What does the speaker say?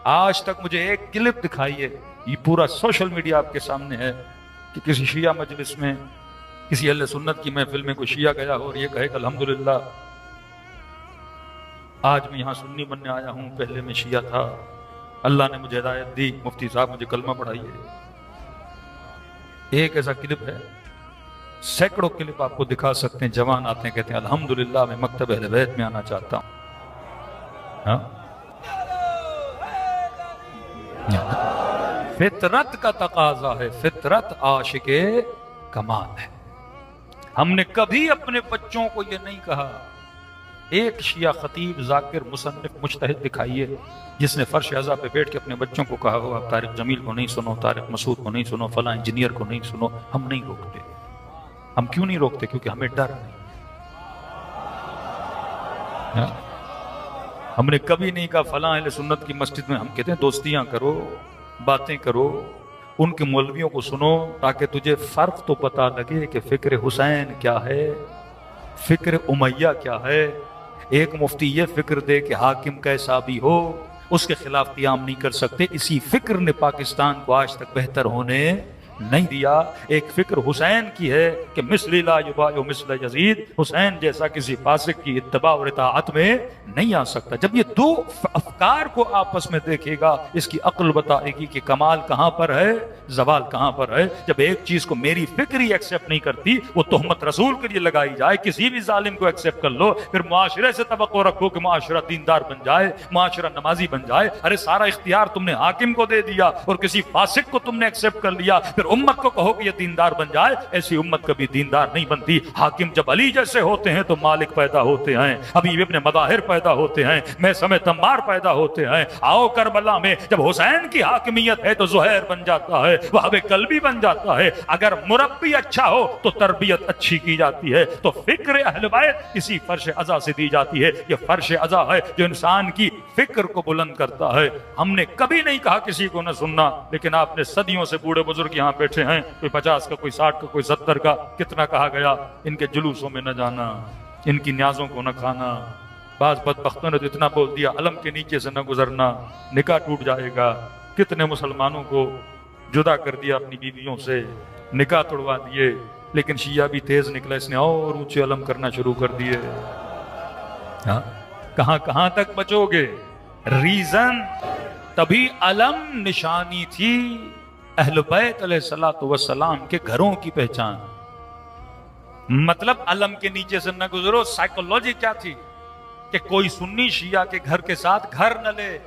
آج تک مجھے ایک کلپ دکھائیے، یہ پورا سوشل میڈیا آپ کے سامنے ہے، کہ کسی شیعہ مجلس میں، کسی اہل سنت کی محفل میں کوئی شیعہ گیا ہو اور یہ کہے کہ الحمدللہ آج میں یہاں سنی بننے آیا ہوں، پہلے میں شیعہ تھا، اللہ نے مجھے ہدایت دی، مفتی صاحب مجھے کلمہ پڑھائیے۔ ایک ایسا کلپ ہے، سینکڑوں کلپ آپ کو دکھا سکتے ہیں، جوان آتے ہیں کہتے ہیں الحمدللہ میں مکتب اہل بیت میں آنا چاہتا ہوں۔ ہاں؟ فطرت کا تقاضا ہے، فطرت عاشق کمال ہے۔ ہم نے کبھی اپنے بچوں کو یہ نہیں کہا، ایک شیعہ خطیب ذاکر مصنف مجتہد دکھائیے جس نے فرش عزا پہ بیٹھ کے اپنے بچوں کو کہا ہو آپ طارق جمیل کو نہیں سنو، طارق مسعود کو نہیں سنو، فلاں انجینئر کو نہیں سنو۔ ہم نہیں روکتے۔ ہم کیوں نہیں روکتے؟ کیونکہ ہمیں ڈر نہیں۔ ہم نے کبھی نہیں کہا فلاں اہل سنت کی مسجد میں، ہم کہتے ہیں دوستیاں کرو، باتیں کرو، ان کے مولویوں کو سنو تاکہ تجھے فرق تو پتہ لگے کہ فکر حسین کیا ہے، فکر امیہ کیا ہے۔ ایک مفتی یہ فکر دے کہ حاکم کیسا بھی ہو اس کے خلاف قیام نہیں کر سکتے، اسی فکر نے پاکستان کو آج تک بہتر ہونے نہیں دیا۔ ایک فکر حسین کی ہے کہ مثل لا یبایع مثل یزید، حسین جیسا کسی فاسق کی اتباع اور اطاعت میں نہیں آ سکتا۔ جب یہ دو افکار کو آپس میں دیکھے گا، اس کی عقل بتائے گی کہ کمال کہاں پر ہے، زوال کہاں پر ہے۔ جب ایک چیز کو میری فکر ہی ایکسیپٹ نہیں کرتی، وہ تہمت رسول کے لیے لگائی جائے، کسی بھی ظالم کو ایکسیپٹ کر لو، پھر معاشرے سے توقع رکھو کہ معاشرہ دیندار بن جائے، معاشرہ نمازی بن جائے۔ ارے سارا اختیار تم نے حاکم کو دے دیا اور کسی فاسق کو تم نے ایکسیپٹ کر لیا، پھر امت کو کہو کہ یہ دیندار بن جائے۔ ایسی امت کبھی دیندار نہیں بنتی۔ حاکم جب علی جیسے ہوتے ہیں تو مالک پیدا ہوتے ہیں، حبیب ابن مظاہر پیدا ہوتے ہیں، میں سمیت عمار پیدا ہوتے ہیں۔ آؤ کربلا میں جب حسین کی حاکمیت ہے تو زہیر بن جاتا ہے، وہاب قلبی بن جاتا ہے۔ اگر مربی اچھا ہو تو تربیت اچھی کی جاتی ہے۔ تو فکر اہل بیت اسی فرش عزا سے دی جاتی ہے۔ یہ فرش عزا ہے جو انسان کی فکر کو بلند کرتا ہے۔ ہم نے کبھی نہیں کہا کسی کو نہ سننا، لیکن آپ نے صدیوں سے بوڑھے بزرگ یہاں بیٹھے ہیں، کوئی 50 کا، کوئی 60 کا، کوئی 70 کا، کتنا کہا گیا ان کے جلوسوں میں نہ جانا، ان کی نیازوں کو نہ کھانا۔ بعض بدبختوں نے تو اتنا بول دیا علم کے نیچے سے نہ گزرنا، نکاح ٹوٹ جائے گا۔ کتنے مسلمانوں کو جدا کر دیا اپنی بیویوں سے، نکاح توڑوا دیے۔ لیکن شیعہ بھی تیز نکلا، اس نے اور اونچے علم کرنا شروع کر دیے۔ کہاں کہاں تک بچو گے؟ ریزن تبھی علم نشانی تھی اہل بیت علیہ الصلوۃ والسلام کے گھروں کی پہچان۔ مطلب علم کے نیچے سے نہ گزرو، سائیکولوجی کیا تھی کہ کوئی سنی شیعہ کے گھر کے ساتھ گھر نہ لے،